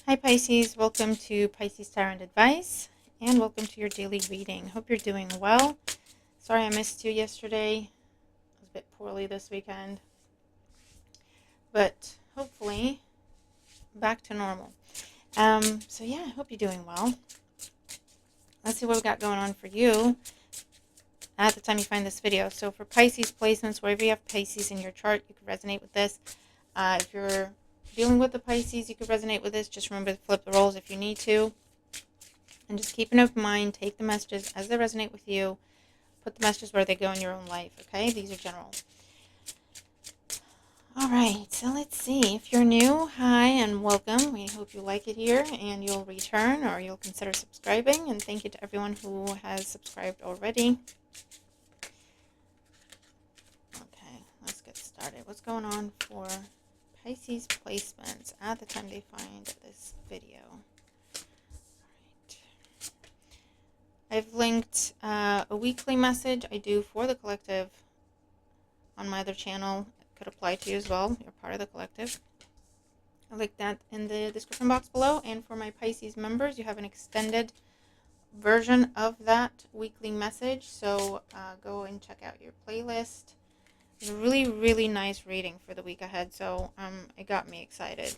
Hi Pisces, welcome to Pisces Tarot Advice and welcome to your daily reading. Hope you're doing well. Sorry I missed you yesterday. I was a bit poorly this weekend, but hopefully back to normal. So yeah, I hope you're doing well. Let's see what we got going on for you at the time you find this video. So for Pisces placements, wherever you have Pisces in your chart, you can resonate with this. If you're dealing with the Pisces, you could resonate with this. Just remember to flip the roles if you need to. And just keep an open mind. Take the messages as they resonate with you. Put the messages where they go in your own life, okay? These are general. All right, so let's see. If you're new, hi and welcome. We hope you like it here and you'll return or you'll consider subscribing. And thank you to everyone who has subscribed already. Okay, let's get started. What's going on for Pisces placements at the time they find this video? I've linked a weekly message I do for the collective on my other channel. It could apply to you as well. You're part of the collective. I'll link that in the description box below. And for my Pisces members, you have an extended version of that weekly message. So go and check out your playlist. It's a really, really nice reading for the week ahead. So it got me excited.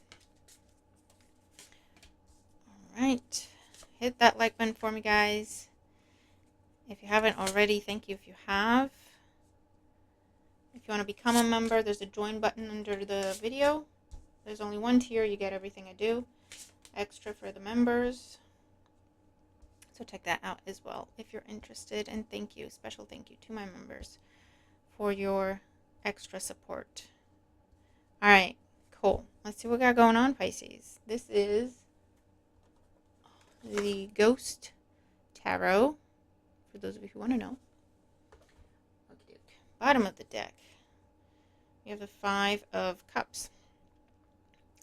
All right. Hit that like button for me, guys. If you haven't already, thank you if you have. If you want to become a member, there's a join button under the video. There's only one tier. You get everything I do. Extra for the members. So check that out as well if you're interested. And thank you. Special thank you to my members for your extra support. All right. Cool. Let's see what we got going on, Pisces. This is the Ghost Tarot. For those of you who want to know. Okay. Bottom of the deck. You have the Five of Cups.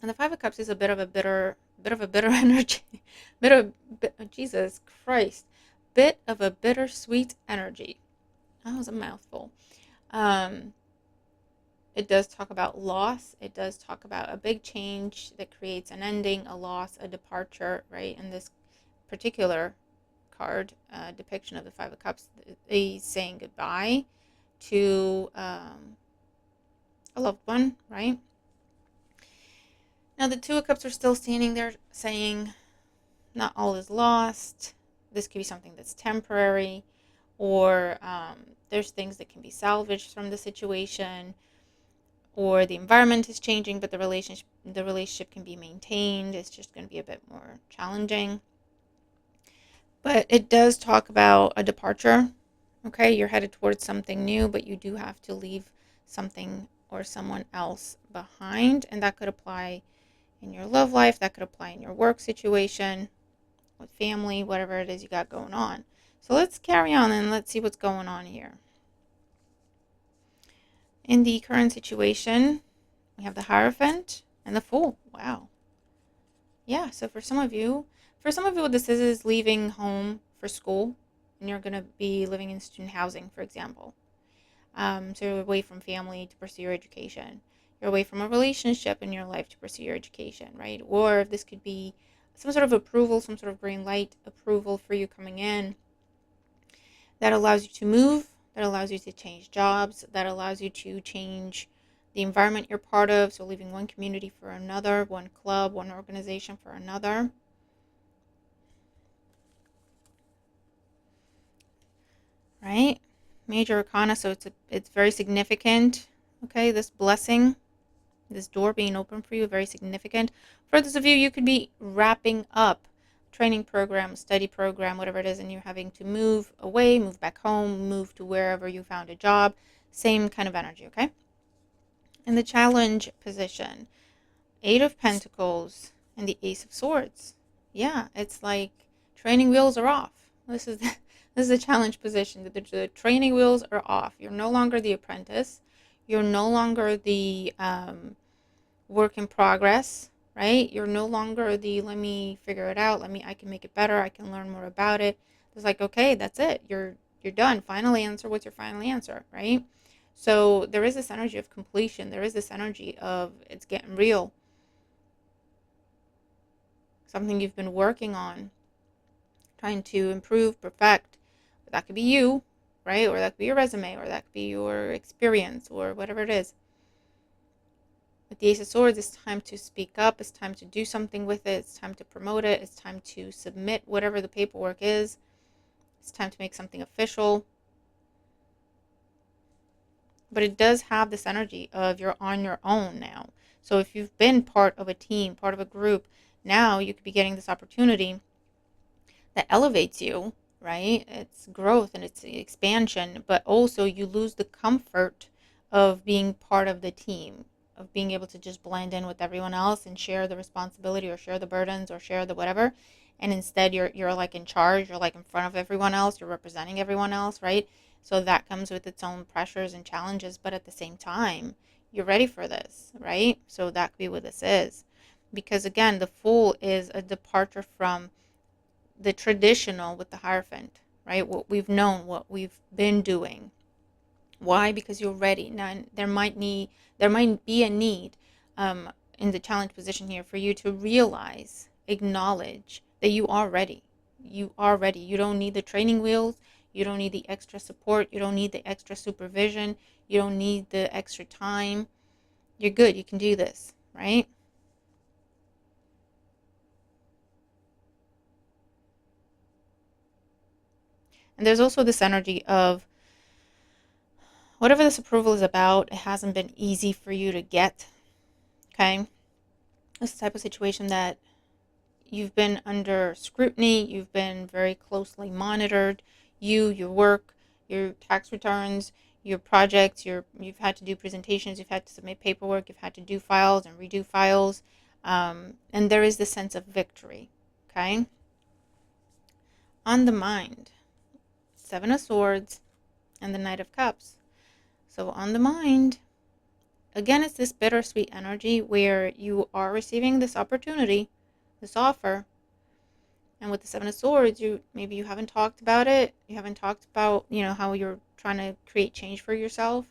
And the Five of Cups is a bit of a bitter energy. Jesus Christ. Bit of a bittersweet energy. That was a mouthful. It does talk about loss. It does talk about a big change that creates an ending, a loss, a departure, right? In this particular card, depiction of the Five of Cups, he's saying goodbye to a loved one, right? Now the Two of Cups are still standing there saying not all is lost. This could be something that's temporary, or there's things that can be salvaged from the situation, or the environment is changing, but the relationship can be maintained. It's just going to be a bit more challenging. But it does talk about a departure. Okay, you're headed towards something new, but you do have to leave something or someone else behind, and that could apply in your love life, that could apply in your work situation, with family, whatever it is you got going on. So let's carry on and let's see what's going on here. In the current situation, we have the Hierophant and the Fool. Wow. Yeah, so for some of you what this is leaving home for school, and you're going to be living in student housing, for example. So you're away from family to pursue your education. You're away from a relationship in your life to pursue your education, right? Or this could be some sort of approval, some sort of green light approval for you coming in that allows you to move, that allows you to change jobs, that allows you to change the environment you're part of. So leaving one community for another, one club, one organization for another. Right? Major Arcana, so it's very significant. Okay, this blessing, this door being open for you, very significant. For those of you, you could be wrapping up training program, study program, whatever it is, and you're having to move away, move back home, move to wherever you found a job. Same kind of energy, okay? In the challenge position, Eight of Pentacles and the Ace of Swords. Yeah, it's like training wheels are off. This is a challenge position. The training wheels are off. You're no longer the apprentice. You're no longer the work in progress, right? You're no longer the let me figure it out. I can make it better. I can learn more about it. It's like, okay, that's it. You're done. Final answer. What's your final answer, right? So there is this energy of completion. There is this energy of it's getting real. something you've been working on, trying to improve, perfect. That could be you, right? Or that could be your resume, or that could be your experience, or whatever it is. With the Ace of Swords, it's time to speak up. It's time to do something with it. It's time to promote it. It's time to submit whatever the paperwork is. It's time to make something official. But it does have this energy of you're on your own now. So if you've been part of a team, part of a group, now you could be getting this opportunity that elevates you, right? It's growth and it's expansion, but also you lose the comfort of being part of the team, of being able to just blend in with everyone else and share the responsibility or share the burdens or share the whatever. And instead you're like in charge, you're like in front of everyone else, you're representing everyone else, right? So that comes with its own pressures and challenges, but at the same time, you're ready for this, right? So that could be what this is. Because again, the Fool is a departure from the traditional with the Hierophant, right? What we've known, what we've been doing. Why? Because you're ready. Now, there might be a need in the challenge position here for you to realize, acknowledge that you are ready. You are ready. You don't need the training wheels. You don't need the extra support. You don't need the extra supervision. You don't need the extra time. You're good. You can do this, right? And there's also this energy of whatever this approval is about, it hasn't been easy for you to get. Okay? This is the type of situation that you've been under scrutiny, you've been very closely monitored. Your work, your tax returns, your projects, you've had to do presentations, you've had to submit paperwork, you've had to do files and redo files. And there is this sense of victory. Okay? On the mind, Seven of Swords and the Knight of Cups. So on the mind, again, it's this bittersweet energy where you are receiving this opportunity, this offer, and with the Seven of Swords, maybe you haven't talked about it. You haven't talked about, how you're trying to create change for yourself.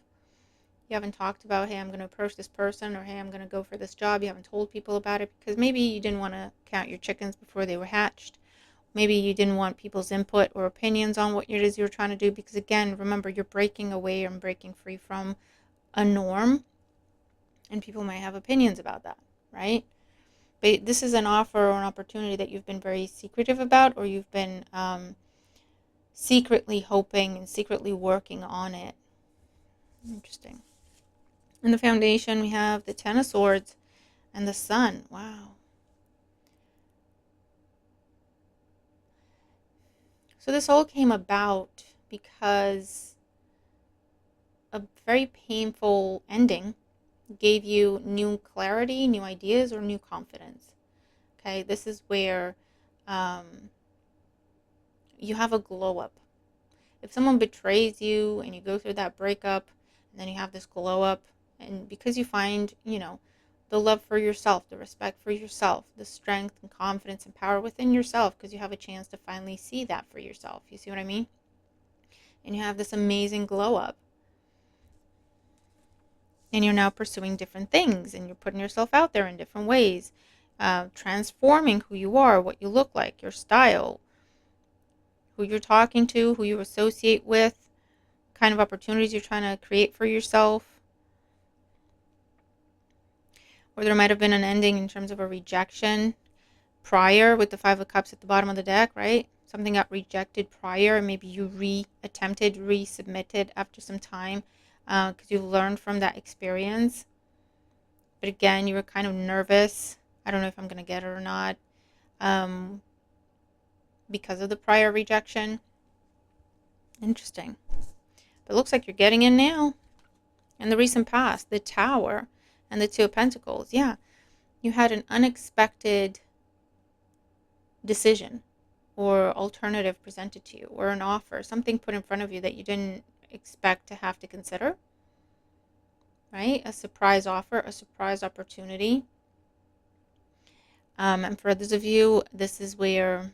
You haven't talked about, hey, I'm going to approach this person, or hey, I'm going to go for this job. You haven't told people about it because maybe you didn't want to count your chickens before they were hatched. Maybe you didn't want people's input or opinions on what it is you're trying to do because, again, remember, you're breaking away and breaking free from a norm, and people might have opinions about that, right? But this is an offer or an opportunity that you've been very secretive about, or you've been secretly hoping and secretly working on it. Interesting. In the foundation, we have the Ten of Swords and the Sun. Wow. So this all came about because a very painful ending gave you new clarity, new ideas, or new confidence. Okay, this is where you have a glow up. If someone betrays you and you go through that breakup and then you have this glow up, and because you find, the love for yourself, the respect for yourself, the strength and confidence and power within yourself, because you have a chance to finally see that for yourself. You see what I mean? And you have this amazing glow up. And you're now pursuing different things and you're putting yourself out there in different ways, transforming who you are, what you look like, your style, who you're talking to, who you associate with, kind of opportunities you're trying to create for yourself. Or there might have been an ending in terms of a rejection prior with the Five of Cups at the bottom of the deck, right? Something got rejected prior and maybe you re-attempted, resubmitted after some time because you learned from that experience. But again, you were kind of nervous. I don't know if I'm going to get it or not because of the prior rejection. Interesting. But it looks like you're getting in now. In the recent past, the Tower and the Two of Pentacles. Yeah, you had an unexpected decision or alternative presented to you, or an offer, something put in front of you that you didn't expect to have to consider, right? A surprise offer, a surprise opportunity. And for others of you, this is where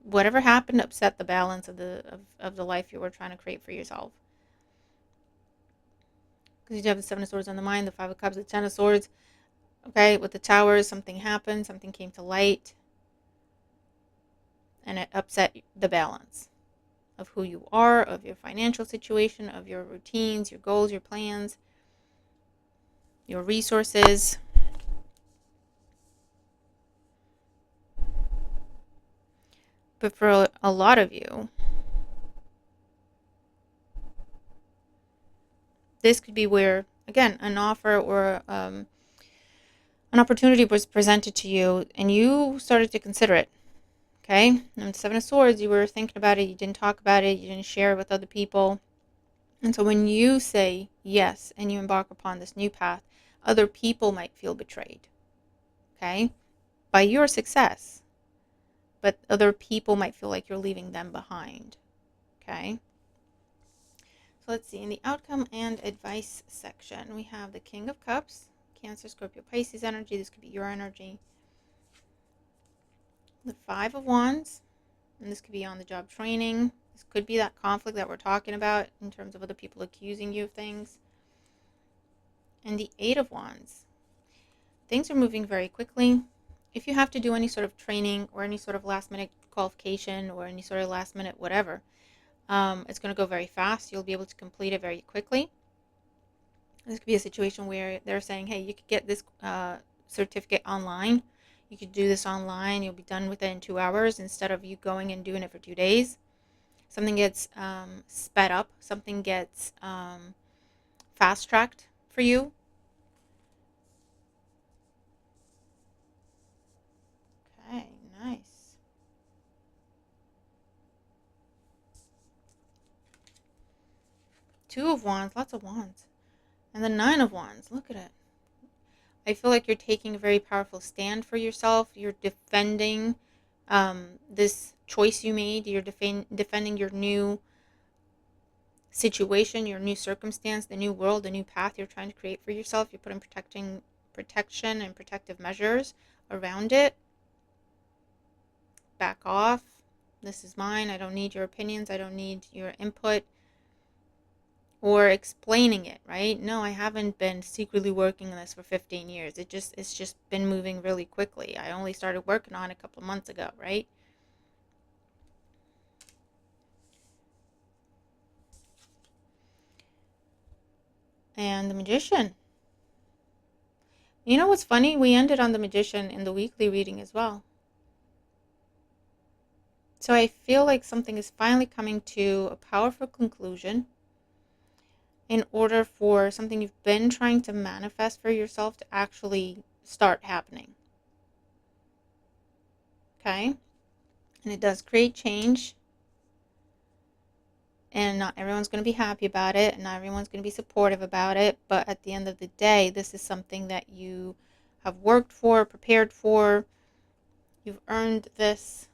whatever happened upset the balance of the life you were trying to create for yourself. Because you have the Seven of Swords on the mind, the Five of Cups, the Ten of Swords. Okay, with the Towers, something happened, something came to light. and it upset the balance of who you are, of your financial situation, of your routines, your goals, your plans, your resources. But for a lot of you, this could be where, again, an offer or an opportunity was presented to you and you started to consider it. Okay? And Seven of Swords, you were thinking about it, you didn't talk about it, you didn't share it with other people. And so when you say yes and you embark upon this new path, other people might feel betrayed. Okay? By your success. But other people might feel like you're leaving them behind. Okay? So let's see. In the outcome and advice section, we have the King of Cups, Cancer, Scorpio, Pisces energy. This could be your energy. The Five of Wands, and this could be on the job training. This could be that conflict that we're talking about in terms of other people accusing you of things. And the Eight of Wands. Things are moving very quickly. If you have to do any sort of training or any sort of last minute qualification or any sort of last minute whatever, it's going to go very fast. You'll be able to complete it very quickly. This could be a situation where they're saying, hey, you could get this certificate online. You could do this online. You'll be done with it in 2 hours instead of you going and doing it for 2 days. Something gets sped up. Something gets fast-tracked for you. Okay, nice. Two of Wands, lots of Wands. And the Nine of Wands, look at it. I feel like you're taking a very powerful stand for yourself. You're defending this choice you made. You're defending your new situation, your new circumstance, the new world, the new path you're trying to create for yourself. You're putting protection and protective measures around it. Back off. This is mine. I don't need your opinions. I don't need your input. Or explaining it, right? No, I haven't been secretly working on this for 15 years. It's just been moving really quickly. I only started working on it a couple of months ago, right? And the Magician. You know what's funny? We ended on the Magician in the weekly reading as well. So I feel like something is finally coming to a powerful conclusion in order for something you've been trying to manifest for yourself to actually start happening. Okay? And it does create change. And not everyone's going to be happy about it, and not everyone's going to be supportive about it. But at the end of the day, this is something that you have worked for, prepared for. You've earned this.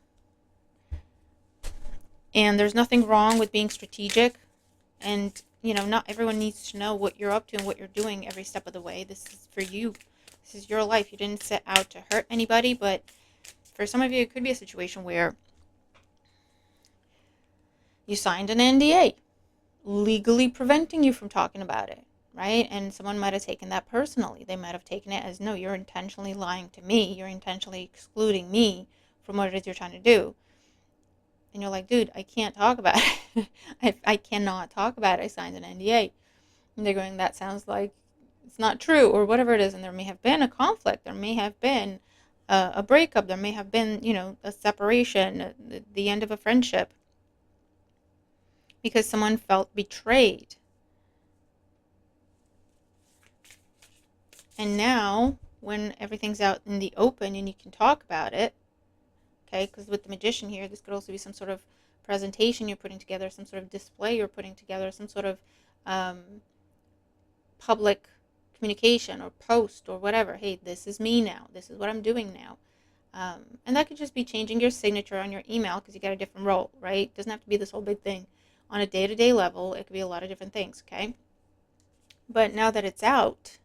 And there's nothing wrong with being strategic. And, not everyone needs to know what you're up to and what you're doing every step of the way. This is for you. This is your life. You didn't set out to hurt anybody, but for some of you, it could be a situation where you signed an NDA, legally preventing you from talking about it, right? And someone might have taken that personally. They might have taken it as, no, you're intentionally lying to me. You're intentionally excluding me from what it is you're trying to do. And you're like, dude, I can't talk about it. I cannot talk about it. I signed an NDA. And they're going, that sounds like it's not true, or whatever it is. And there may have been a conflict. There may have been a breakup. There may have been, a separation, the end of a friendship, because someone felt betrayed. And now, when everything's out in the open and you can talk about it, okay, because with the Magician here, this could also be some sort of presentation you're putting together, some sort of display you're putting together, some sort of public communication or post or whatever. Hey, this is me now. This is what I'm doing now. And that could just be changing your signature on your email because you got a different role, right? It doesn't have to be this whole big thing. On a day-to-day level, it could be a lot of different things, okay? But now that it's out,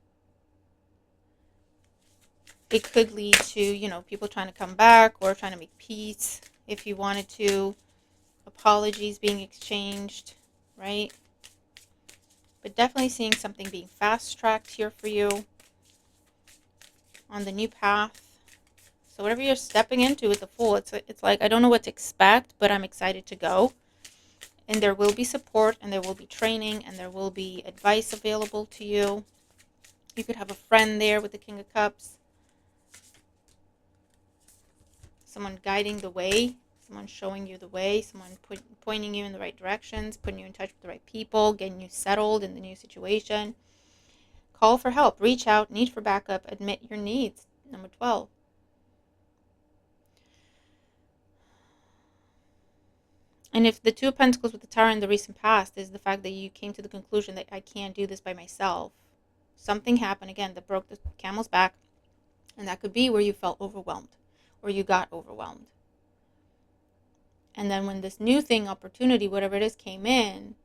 it could lead to, people trying to come back or trying to make peace if you wanted to. Apologies being exchanged, right? But definitely seeing something being fast-tracked here for you on the new path. So whatever you're stepping into with the Fool, it's like, I don't know what to expect, but I'm excited to go. And there will be support, and there will be training, and there will be advice available to you. You could have a friend there with the King of Cups. Someone guiding the way, someone showing you the way, someone pointing you in the right directions, putting you in touch with the right people, getting you settled in the new situation. Call for help, reach out, need for backup, admit your needs. Number 12. And if the Two of Pentacles with the Tower in the recent past is the fact that you came to the conclusion that I can't do this by myself, something happened again that broke the camel's back, and that could be where you felt overwhelmed or you got overwhelmed. And then when this new thing, opportunity, whatever it is, came in,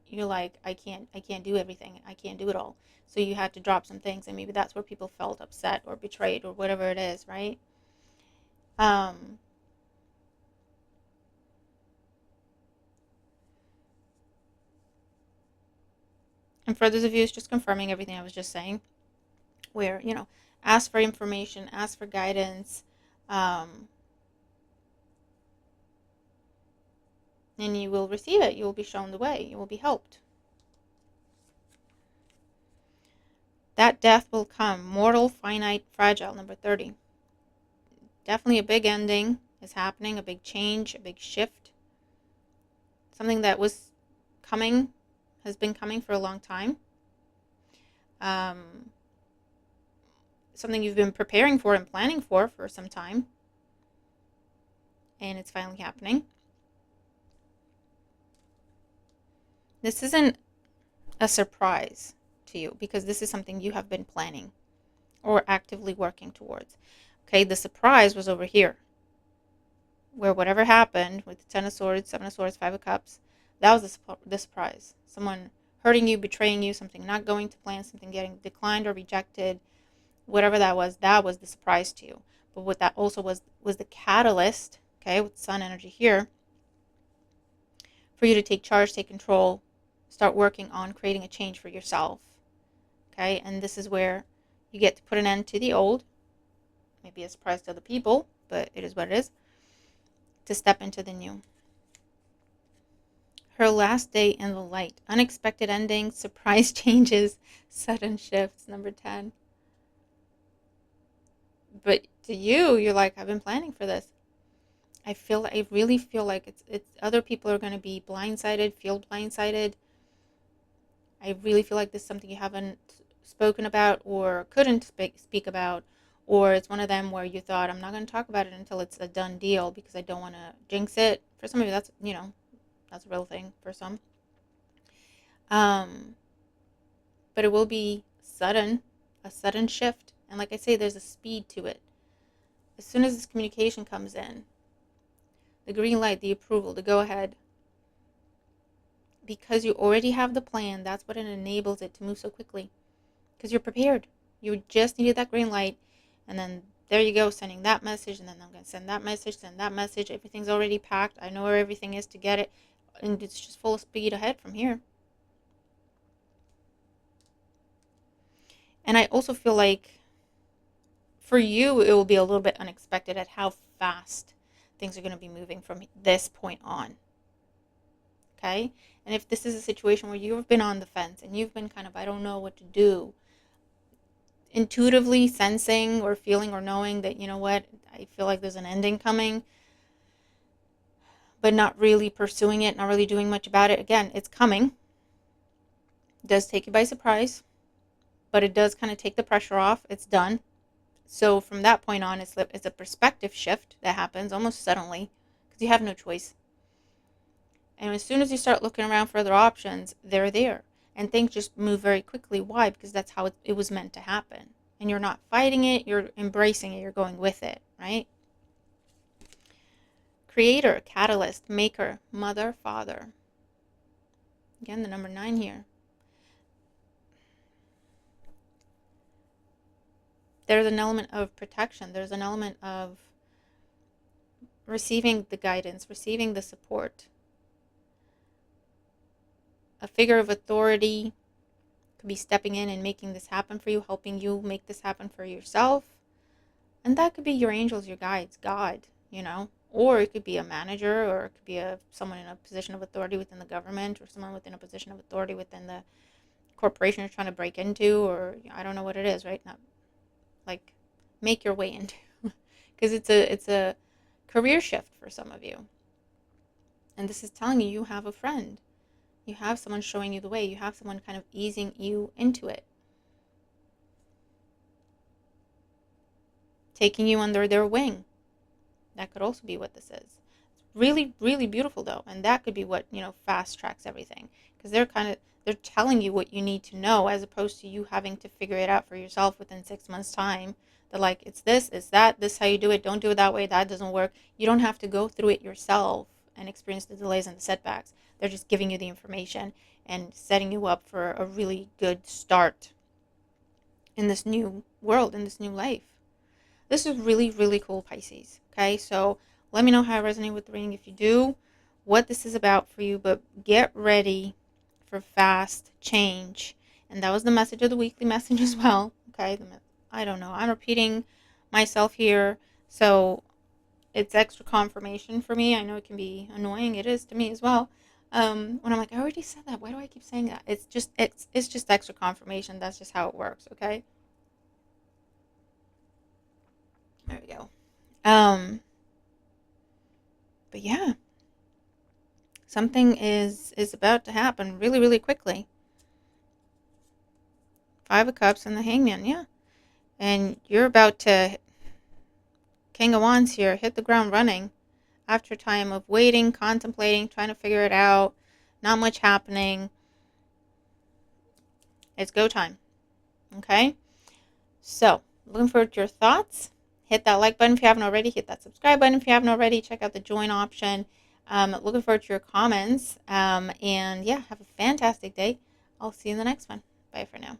you're like, I can't do everything. I can't do it all. So you had to drop some things, and maybe that's where people felt upset or betrayed or whatever it is, right? And for those of you, it's just confirming everything I was just saying, where, ask for information, ask for guidance, and you will receive it. You will be shown the way. You will be helped. That death will come. Mortal, finite, fragile. Number 30. Definitely a big ending is happening, a big change, a big shift. Something that was coming, has been coming for a long time. Something you've been preparing for and planning for some time. And it's finally happening. This isn't a surprise to you because this is something you have been planning or actively working towards. Okay, the surprise was over here, where whatever happened with the Ten of Swords, Seven of Swords, Five of Cups, that was the surprise. Someone hurting you, betraying you, something not going to plan, something getting declined or rejected, whatever that was the surprise to you. But what that also was the catalyst, okay, with Sun energy here, for you to take charge, take control, start working on creating a change for yourself. Okay, and this is where you get to put an end to the old. Maybe a surprise to other people, but it is what it is. To step into the new. Her last day in the light. Unexpected endings, surprise changes, sudden shifts. Number 10. But to you, you're like, I've been planning for this. I really feel like it's other people are going to be blindsided, feel blindsided. I really feel like this is something you haven't spoken about or couldn't speak about, or it's one of them where you thought, I'm not going to talk about it until it's a done deal because I don't want to jinx it. For some of you, that's a real thing for some. But it will be a sudden shift. And like I say, there's a speed to it. As soon as this communication comes in, the green light, the approval, the go ahead, because you already have the plan, that's what it enables it to move so quickly. Because you're prepared. You just needed that green light, and then there you go, sending that message, and then I'm going to send that message. Everything's already packed. I know where everything is to get it, and it's just full speed ahead from here. And I also feel like for you, it will be a little bit unexpected at how fast things are going to be moving from this point on. Okay? And if this is a situation where you've been on the fence and you've been kind of, I don't know what to do, intuitively sensing or feeling or knowing that, you know what, I feel like there's an ending coming, but not really pursuing it, not really doing much about it. Again, it's coming. It does take you by surprise, but it does kind of take the pressure off. It's done. So from that point on, it's a perspective shift that happens almost suddenly because you have no choice. And as soon as you start looking around for other options, they're there. And things just move very quickly. Why? Because that's how it was meant to happen. And you're not fighting it, you're embracing it, you're going with it, right? Creator, catalyst, maker, mother, father. Again, the number 9 here. There's an element of protection. There's an element of receiving the guidance, receiving the support. A figure of authority could be stepping in and making this happen for you, helping you make this happen for yourself. And that could be your angels, your guides, God, or it could be a manager, or it could be someone in a position of authority within the government, or someone within a position of authority within the corporation you're trying to break into, or I don't know what it is, right? Not like make your way into, because it's a career shift for some of you. And this is telling you you have a friend. You have someone showing you the way. You have someone kind of easing you into it. Taking you under their wing. That could also be what this is. It's really, really beautiful though. And that could be what, fast tracks everything. Because they're telling you what you need to know, as opposed to you having to figure it out for yourself within 6 months' time. They're like, it's this, it's that, this is how you do it, don't do it that way, that doesn't work. You don't have to go through it yourself and experience the delays and the setbacks. They're just giving you the information and setting you up for a really good start in this new world, in this new life. This is really, really cool, Pisces. Okay, so let me know how I resonate with the reading if you do, what this is about for you, but get ready for fast change. And that was the message of the weekly message as well. Okay, I don't know. I'm repeating myself here, so it's extra confirmation for me. I know it can be annoying. It is to me as well. When I'm like, I already said that. Why do I keep saying that? It's just extra confirmation. That's just how it works. Okay. There we go. But yeah, something is about to happen really, really quickly. 5 of Cups and the Hangman, yeah. And you're about to, King of Wands here, hit the ground running after a time of waiting, contemplating, trying to figure it out, not much happening. It's go time. Okay? So, looking forward to your thoughts. Hit that like button if you haven't already. Hit that subscribe button if you haven't already. Check out the join option. Looking forward to your comments. And yeah, have a fantastic day. I'll see you in the next one. Bye for now.